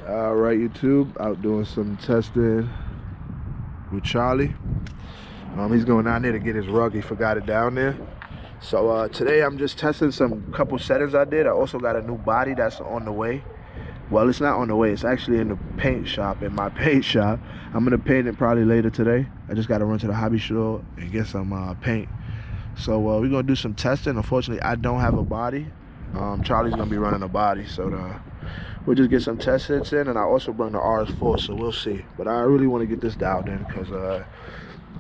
Alright, YouTube, out doing some testing with Charlie. He's going down there to get his rug. He forgot it down there. So today I'm just testing some couple settings I did. I also got a new body that's on the way. Well, it's not on the way. It's actually in the paint shop, in my paint shop. I'm gonna paint it probably later today. I just gotta run to the hobby store and get some paint. So we're gonna do some testing. Unfortunately, I don't have a body. Charlie's gonna be running a body, so we'll just get some test hits in, and I also bring the RS4, so we'll see. But I really want to get this dialed in because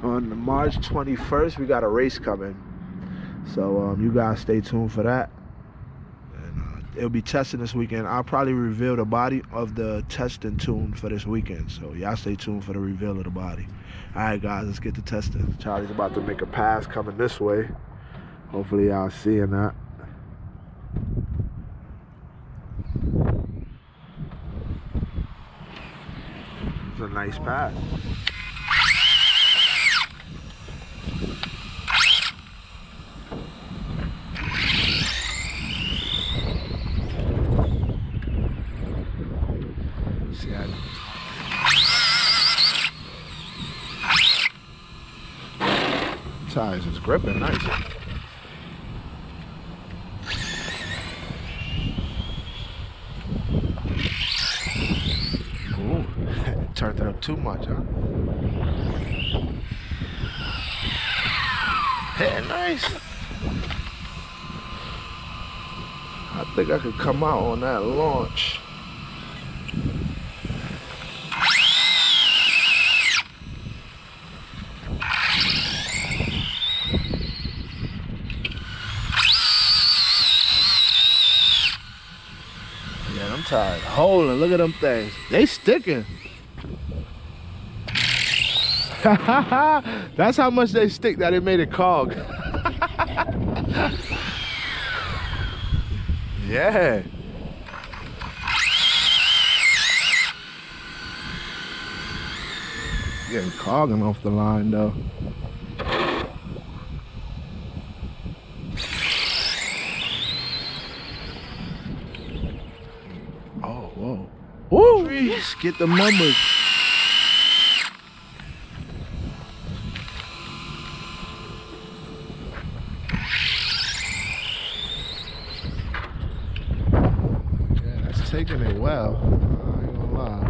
on March 21st we got a race coming, so you guys stay tuned for that. And it'll be testing this weekend. I'll probably reveal the body of the testing tune for this weekend, so y'all stay tuned for the reveal of the body. All right, guys, let's get to testing. Charlie's about to make a pass coming this way. Hopefully y'all seeing that. It's a nice pass. See that? Tires is gripping nice. Ooh, turned it up too much, huh? Hey, nice. I think I could come out on that launch. Yeah, I'm tired. Holding, look at them things. They sticking. That's how much they stick that it made a cog. Yeah. Getting cogging off the line though. Oh, whoa. Woo! Jeez, get the numbers. Taking it well, I ain't gonna lie.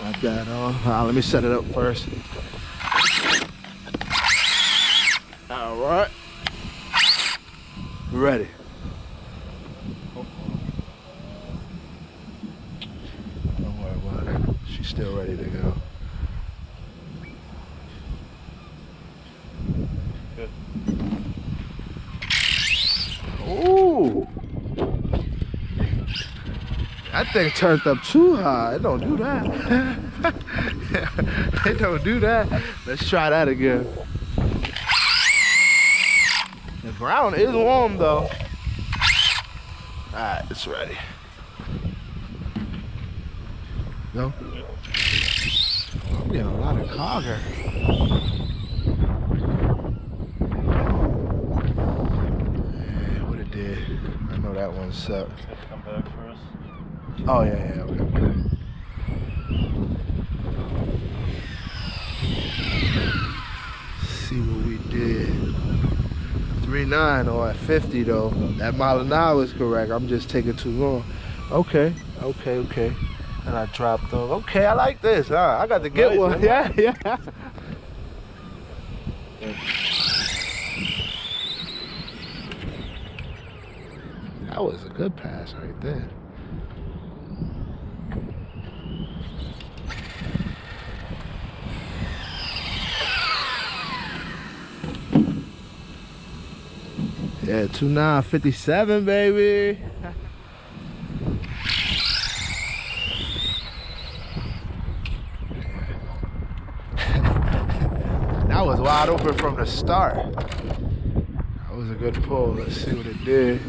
Got that on. Let me set it up first. All right, ready. Don't worry about it. She's still ready to go. Ooh, that thing turned up too high. It don't do that. It don't do that. Let's try that again. The ground is warm though. All right, it's ready. Go. I'm getting a lot of cogger. I know that one sucked. Come back for us. Oh yeah, okay. See what we did. 3.9 or at 50 though. That mile an hour is correct. I'm just taking too long. Okay. And I dropped off. Okay, I like this. I got to get one. Yeah. That was a good pass right there. Yeah, 2.957, baby. That was wide open from the start. That was a good pull. Let's see what it did.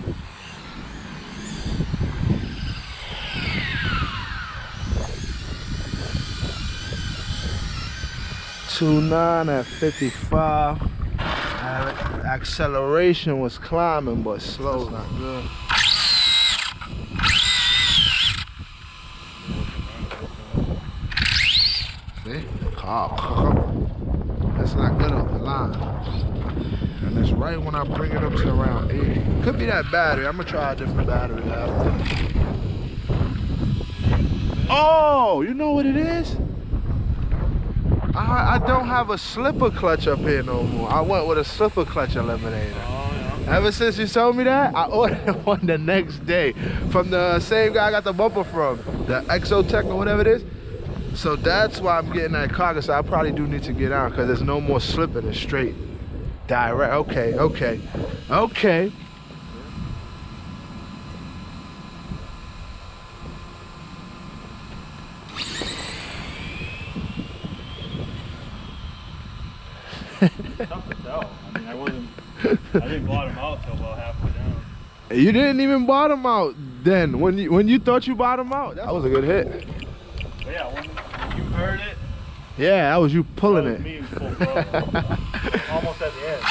2.9 at 55. acceleration was climbing, but slow. That's not good. See? That's not good off the line. And it's right when I bring it up to around 80. Could be that battery. I'm gonna try a different battery after. Oh, you know what it is? I don't have a slipper clutch up here no more. I went with a slipper clutch eliminator. Oh, yeah. Ever since you told me that, I ordered one the next day from the same guy I got the bumper from, the Exotech or whatever it is. So that's why I'm getting that car, so I probably do need to get out because there's no more slipping. It's straight, direct. Okay. Tough to tell. I mean, I didn't bottom out till about halfway down. You didn't even bottom out then. When you thought you bottomed out, that was a good hit. But yeah, when you heard it. Yeah, that was you pulling it. Me full throttle. Almost at the end.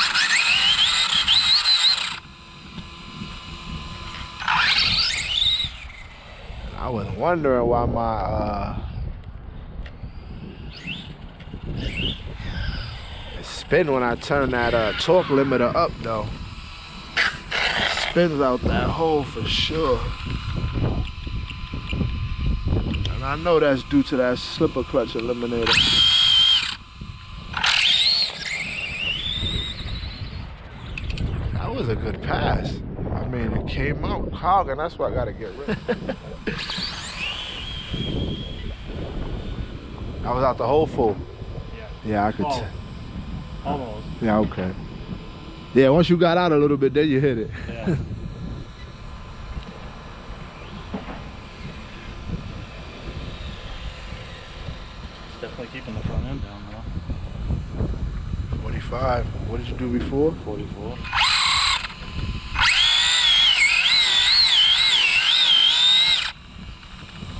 I was wondering why my it spin when I turn that torque limiter up though. It spins out that hole for sure. And I know that's due to that slipper clutch eliminator. That was a good pass. I mean, it came out cogging. That's what I gotta get rid of. I was out the hole full. Yeah, I could. Almost. Yeah, okay. Yeah, once you got out a little bit, then you hit it. Yeah. It's definitely keeping the front end down though. 45. What did you do before? 44.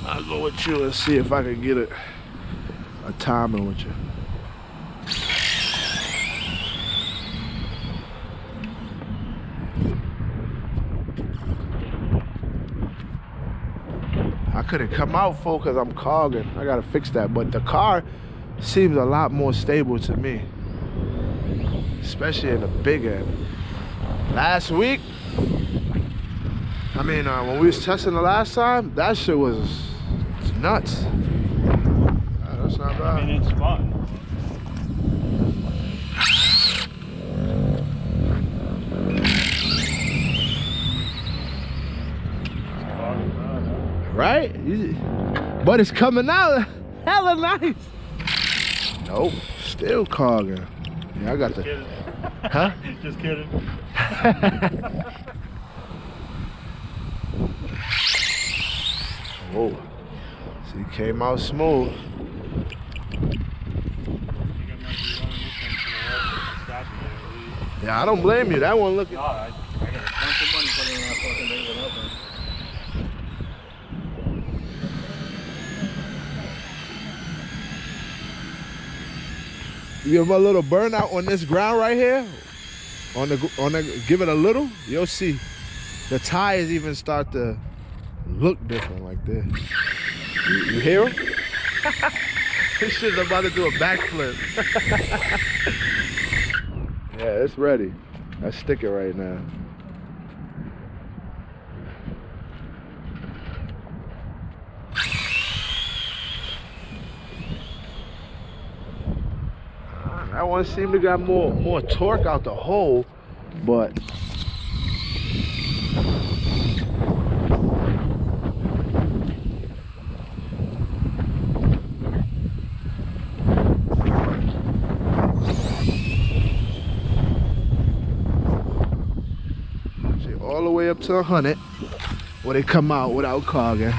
I'll go with you and see if I can get a timing with you. I couldn't come out full because I'm cogging. I gotta fix that. But the car seems a lot more stable to me, especially in the big end. Last week, I mean, when we was testing the last time, that shit was nuts. That's not bad. I mean, it's fun. Right? But it's coming out hella nice. Nope, still cogging. Yeah, I got the. Kidding. Huh? Just kidding. Whoa. See, came out smooth. Yeah, I don't blame you. That one looking. No, I got a bunch of money putting in that fucking thing with nothing. You give a little burnout on this ground right here. Give it a little. You'll see. The tires even start to look different like this. You hear him? This shit's about to do a backflip. Yeah, it's ready. I stick it right now. That one seemed to got more torque out the hole, but see, all the way up to 100 where they come out without cogging.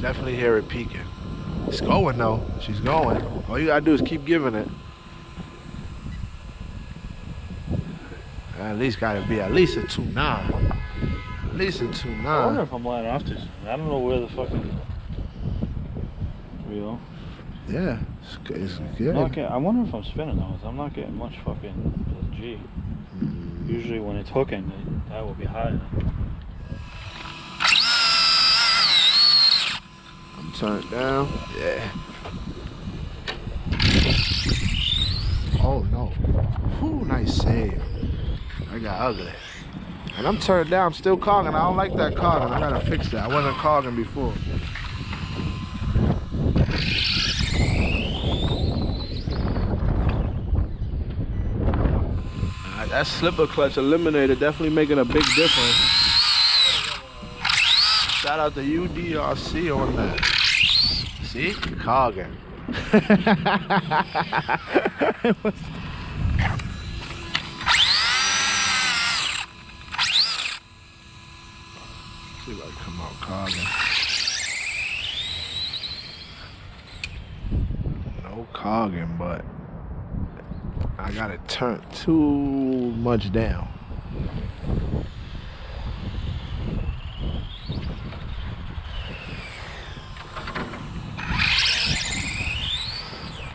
Definitely hear it peaking. It's going though. She's going. All you gotta do is keep giving it. At least gotta be at least a 2.9. At least a 2.9. I wonder if I'm letting off too soon. I don't know where the fucking wheel. Yeah, it's good. I wonder if I'm spinning those. I'm not getting much fucking G. Usually when it's hooking, that will be higher. I'm turned down. Yeah. Oh no. Whew, nice save. I got ugly. And I'm turned down. I'm still cogging. I don't like that cogging. I gotta fix that. I wasn't cogging before. That slipper clutch eliminator definitely making a big difference. Shout out to UDRC on that. See? Cogging. See if I can come out cogging. No cogging, but I got it turned too much down.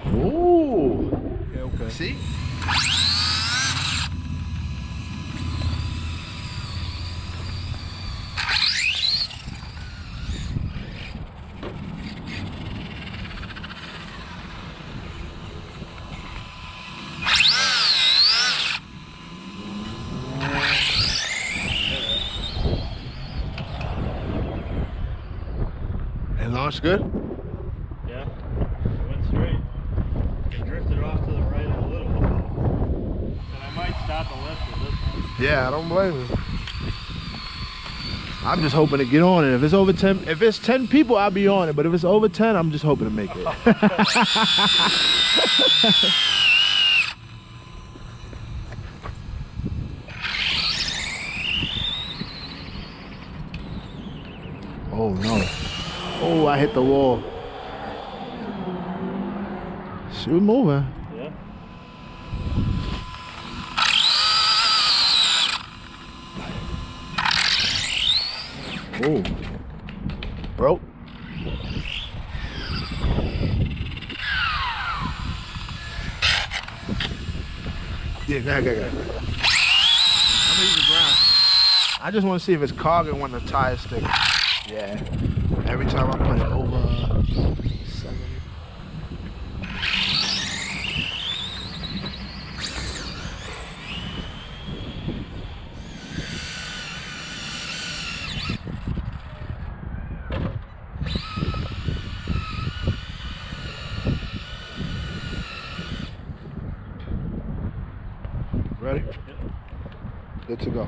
Ooh. Yeah, okay. See? It launched good? Yeah. It went straight. It drifted off to the right a little bit. And I might stop the lift with this one. Yeah, I don't blame you. I'm just hoping to get on it. If it's over 10, if it's 10 people, I'll be on it. But if it's over 10, I'm just hoping to make it. Oh no. Oh, I hit the wall. She was moving. Yeah. Oh. Broke. Yeah, go ahead. I'm gonna use the ground. I just want to see if it's cogging when the tire sticks. Yeah. Every time I put it over 7. Ready? Yep. Good to go.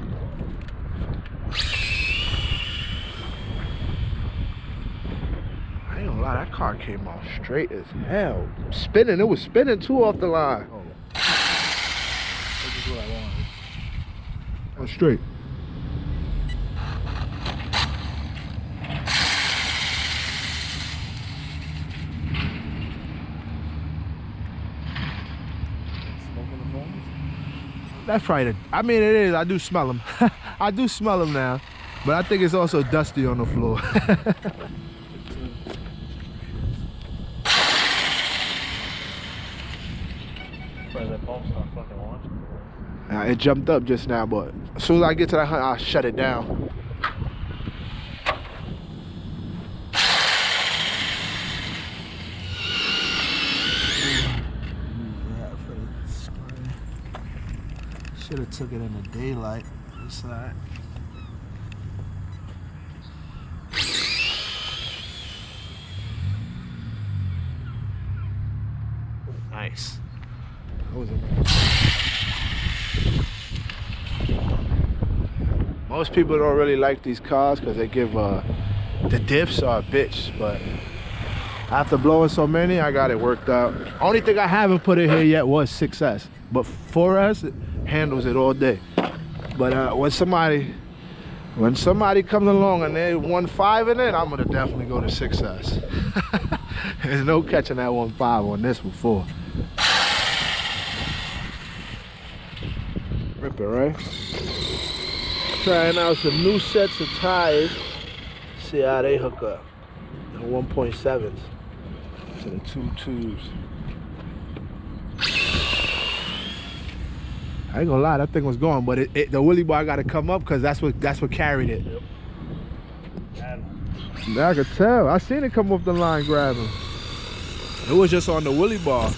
I ain't gonna lie, that car came off straight as hell. Spinning, it was spinning too off the line. Oh. This is what I wanted. Oh, straight. Smoking the phones? That's probably the, I mean, it is. I do smell them. I do smell them now. But I think it's also dusty on the floor. Probably that pump's not fucking launching. It jumped up just now, but as soon as I get to that hunt, I'll shut it down. Should have took it in the daylight. This side. Nice. That was it. Most people don't really like these cars because they give the diffs are a bitch, but After blowing so many, I got it worked out. Only thing I haven't put in here yet was 6S, but 4S it handles it all day. But when somebody comes along and they 1.5 in it, I'm gonna definitely go to 6S. There's no catching that 1.5 on this before. Rip it, right? Trying out some new sets of tires. See how they hook up. The 1.7s to the 2.2s. I ain't gonna lie, that thing was going, but the wheelie bar got to come up because that's what carried it. Yep. Yeah, I could tell. I seen it come off the line grabbing. It was just on the wheelie bar.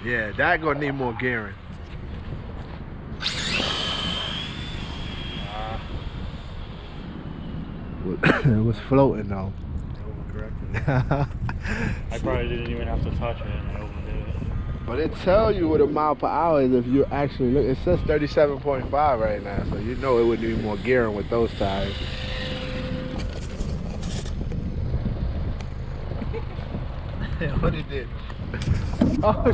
Yeah, that gonna need more gearing. It was floating though. Overcorrected. I probably didn't even have to touch it and I overdid it. But it tells you what a mile per hour is if you actually look. It says 37.5 right now, so you know it would need more gearing with those tires. What it did? Oh.